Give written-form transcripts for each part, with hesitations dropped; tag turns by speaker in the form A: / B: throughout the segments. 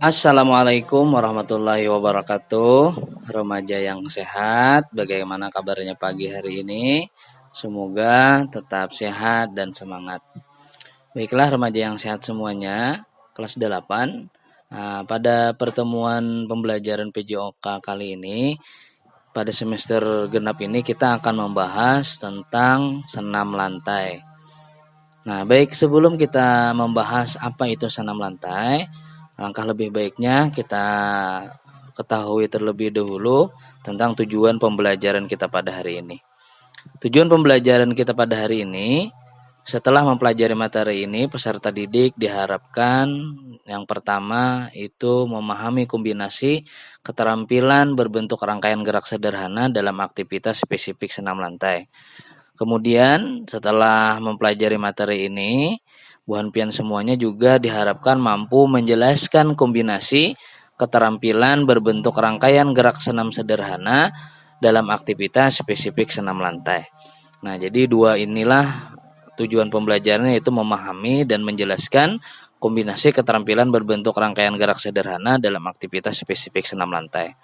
A: Assalamualaikum warahmatullahi wabarakatuh. Remaja yang sehat, bagaimana kabarnya pagi hari ini? Semoga tetap sehat dan semangat. Baiklah remaja yang sehat semuanya, kelas 8. Pada pertemuan pembelajaran PJOK kali ini, pada semester genap ini kita akan membahas tentang senam lantai. Nah, baik sebelum kita membahas apa itu senam lantai, alangkah lebih baiknya kita ketahui terlebih dahulu tentang tujuan pembelajaran kita pada hari ini. Tujuan pembelajaran kita pada hari ini, setelah mempelajari materi ini, peserta didik diharapkan yang pertama itu memahami kombinasi keterampilan berbentuk rangkaian gerak sederhana dalam aktivitas spesifik senam lantai. Kemudian setelah mempelajari materi ini, Bu Hanpian semuanya juga diharapkan mampu menjelaskan kombinasi keterampilan berbentuk rangkaian gerak senam sederhana dalam aktivitas spesifik senam lantai. Nah, jadi dua inilah tujuan pembelajarannya, yaitu memahami dan menjelaskan kombinasi keterampilan berbentuk rangkaian gerak sederhana dalam aktivitas spesifik senam lantai.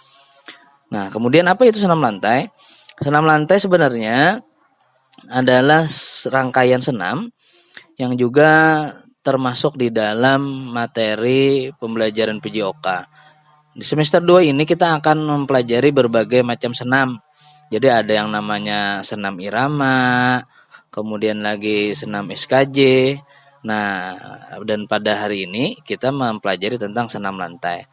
A: Nah, kemudian apa itu senam lantai? Senam lantai sebenarnya adalah rangkaian senam yang juga termasuk di dalam materi pembelajaran PJOK. Di semester 2 ini kita akan mempelajari berbagai macam senam. Jadi ada yang namanya senam irama, kemudian lagi senam SKJ. Nah, dan pada hari ini kita mempelajari tentang senam lantai.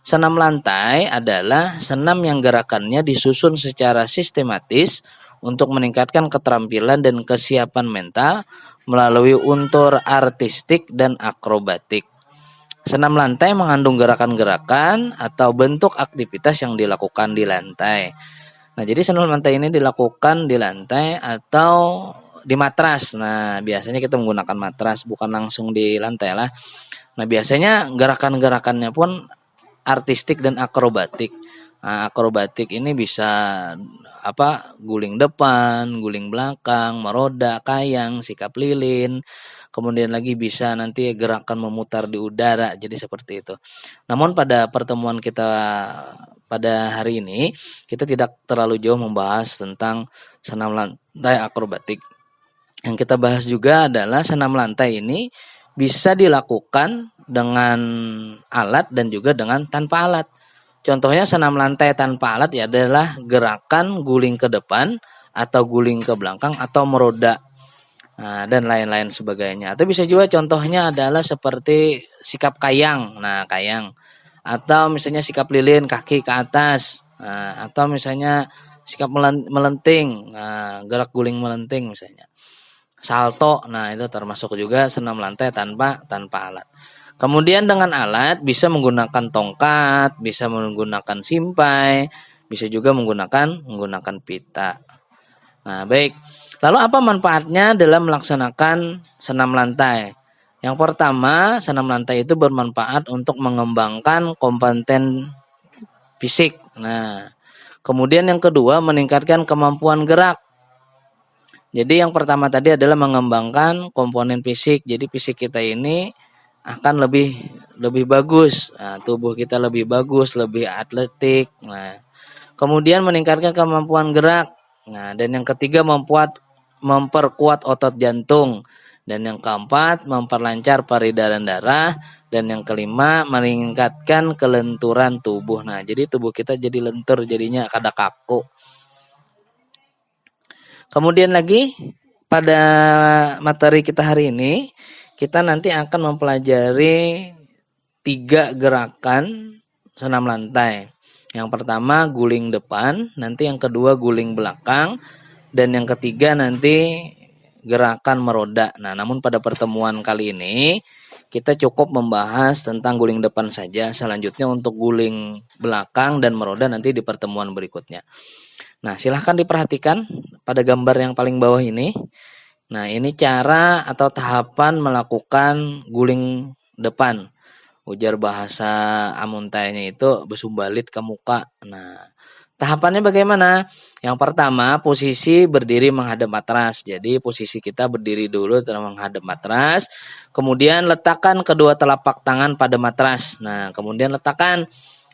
A: Senam lantai adalah senam yang gerakannya disusun secara sistematis untuk meningkatkan keterampilan dan kesiapan mental melalui unsur artistik dan akrobatik. Senam lantai mengandung gerakan-gerakan atau bentuk aktivitas yang dilakukan di lantai. Nah, jadi senam lantai ini dilakukan di lantai atau di matras. Nah, biasanya kita menggunakan matras, bukan langsung di lantai lah. Nah, biasanya gerakan-gerakannya pun artistik dan akrobatik. Nah, akrobatik ini bisa guling depan, guling belakang, meroda, kayang, sikap lilin. Kemudian lagi bisa nanti gerakan memutar di udara, jadi seperti itu. Namun pada pertemuan kita pada hari ini, kita tidak terlalu jauh membahas tentang senam lantai akrobatik. Yang kita bahas juga adalah senam lantai ini bisa dilakukan dengan alat dan juga dengan tanpa alat. Contohnya senam lantai tanpa alat ya adalah gerakan guling ke depan atau guling ke belakang atau meroda. Nah, dan lain-lain sebagainya. Atau bisa juga contohnya adalah seperti sikap kayang. Nah, kayang. Atau misalnya sikap lilin kaki ke atas. Nah, atau misalnya sikap melenting. Nah, gerak guling melenting misalnya. Salto. Nah, itu termasuk juga senam lantai tanpa alat. Kemudian dengan alat bisa menggunakan tongkat, bisa menggunakan simpai, bisa juga menggunakan pita. Nah, baik. Lalu apa manfaatnya dalam melaksanakan senam lantai? Yang pertama, senam lantai itu bermanfaat untuk mengembangkan kompeten fisik. Nah, kemudian yang kedua meningkatkan kemampuan gerak. Jadi yang pertama tadi adalah mengembangkan komponen fisik. Jadi fisik kita ini akan lebih bagus. Nah, tubuh kita lebih bagus, lebih atletik. Nah, kemudian meningkatkan kemampuan gerak. Nah, dan yang ketiga memperkuat otot jantung. Dan yang keempat memperlancar peredaran darah. Dan yang kelima meningkatkan kelenturan tubuh. Nah, jadi tubuh kita jadi lentur, jadinya kada kaku. Kemudian lagi pada materi kita hari ini, kita nanti akan mempelajari 3 gerakan senam lantai. Yang pertama guling depan, nanti yang kedua guling belakang, dan yang ketiga nanti gerakan meroda. Nah, namun pada pertemuan kali ini kita cukup membahas tentang guling depan saja. Selanjutnya untuk guling belakang dan meroda nanti di pertemuan berikutnya. Nah, silahkan diperhatikan pada gambar yang paling bawah ini. Nah, ini cara atau tahapan melakukan guling depan. Ujar bahasa amuntainya itu besumbalit ke muka. Nah, Tahapannya bagaimana? Yang pertama, posisi berdiri menghadap matras. Jadi posisi kita berdiri dulu menghadap matras. Kemudian letakkan kedua telapak tangan pada matras. Nah, kemudian letakkan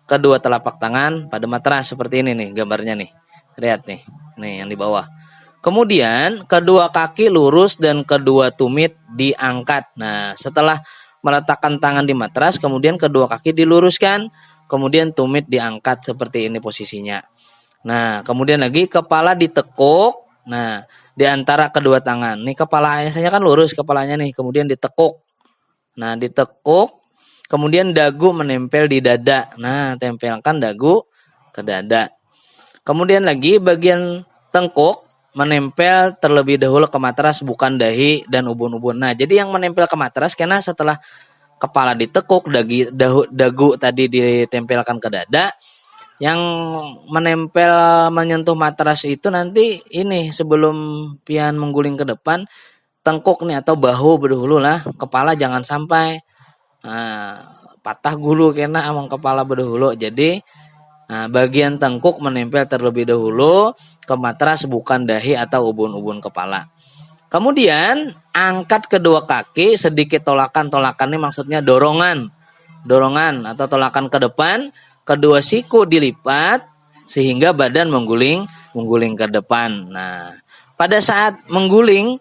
A: kedua telapak tangan pada matras seperti ini nih gambarnya nih. Lihat nih. Nih yang di bawah. Kemudian kedua kaki lurus dan kedua tumit diangkat. Nah, setelah meletakkan tangan di matras, kemudian kedua kaki diluruskan, kemudian tumit diangkat seperti ini posisinya. Nah, kemudian lagi kepala ditekuk. Nah, di antara kedua tangan. Nih kepala saya kan lurus kepalanya nih, kemudian ditekuk. Nah, ditekuk, kemudian dagu menempel di dada. Nah, tempelkan dagu ke dada. Kemudian lagi bagian tengkuk menempel terlebih dahulu ke matras, bukan dahi dan ubun-ubun. Nah, jadi yang menempel ke matras karena setelah kepala ditekuk, dagu tadi ditempelkan ke dada. Yang menempel menyentuh matras itu nanti ini sebelum pian mengguling ke depan, tengkuk nih atau bahu berdahulu lah, kepala jangan sampai patah gulu kena among kepala berdahulu. Jadi bagian tengkuk menempel terlebih dahulu ke matras, bukan dahi atau ubun-ubun kepala. Kemudian angkat kedua kaki sedikit tolakan ini maksudnya dorongan atau tolakan ke depan. Kedua siku dilipat sehingga badan mengguling ke depan. Nah, pada saat mengguling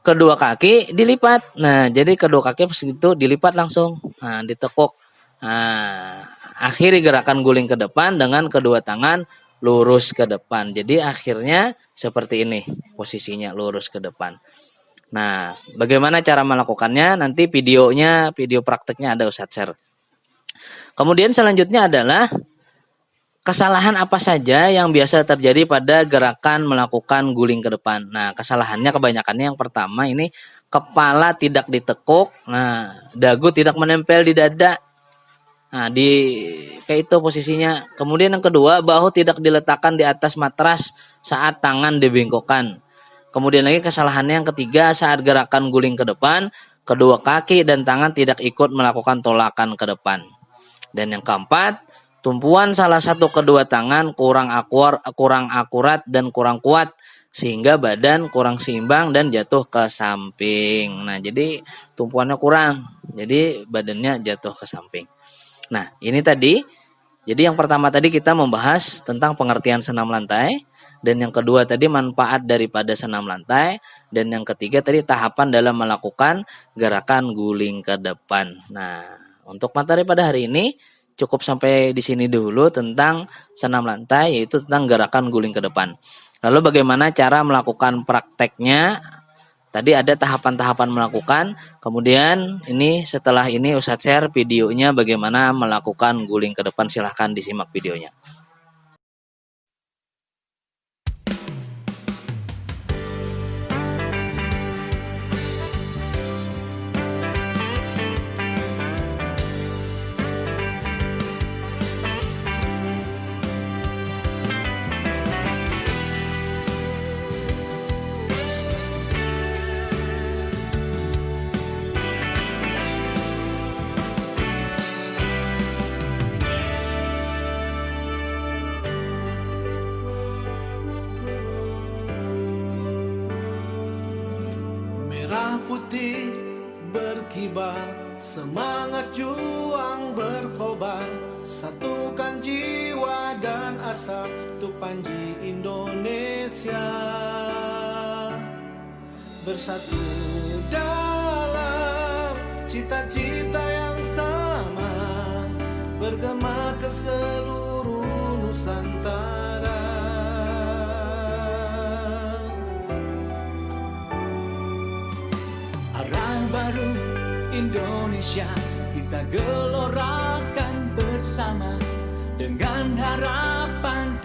A: kedua kaki dilipat. Nah, jadi kedua kaki begitu dilipat langsung. Nah, ditekuk. Nah, akhiri gerakan guling ke depan dengan kedua tangan lurus ke depan. Jadi akhirnya seperti ini posisinya, lurus ke depan. Nah, bagaimana cara melakukannya? Nanti video prakteknya ada Ustadz share. Kemudian selanjutnya adalah kesalahan apa saja yang biasa terjadi pada gerakan melakukan guling ke depan. Nah, kesalahannya kebanyakannya yang pertama ini kepala tidak ditekuk, nah, dagu tidak menempel di dada. Nah, kayak itu posisinya. Kemudian yang kedua, bahu tidak diletakkan di atas matras saat tangan dibengkokkan. Kemudian lagi kesalahannya yang ketiga, saat gerakan guling ke depan, kedua kaki dan tangan tidak ikut melakukan tolakan ke depan. Dan yang keempat, tumpuan salah satu kedua tangan kurang akurat dan kurang kuat sehingga badan kurang seimbang dan jatuh ke samping. Nah, jadi tumpuannya kurang, jadi badannya jatuh ke samping. Nah, ini tadi. Jadi yang pertama tadi kita membahas tentang pengertian senam lantai, dan yang kedua tadi manfaat daripada senam lantai, dan yang ketiga tadi tahapan dalam melakukan gerakan guling ke depan. Nah, untuk materi pada hari ini cukup sampai di sini dulu tentang senam lantai, yaitu tentang gerakan guling ke depan. Lalu bagaimana cara melakukan prakteknya? Tadi ada tahapan-tahapan melakukan. Kemudian ini setelah ini Ustadz share videonya bagaimana melakukan guling ke depan. Silahkan disimak videonya.
B: Merah putih berkibar, semangat juang berkobar, satukan jiwa dan asa untuk Panji Indonesia. Bersatu dalam cita-cita yang sama, bergema ke seluruh Nusantara. Arah baru Indonesia kita gelorakan bersama dengan harapan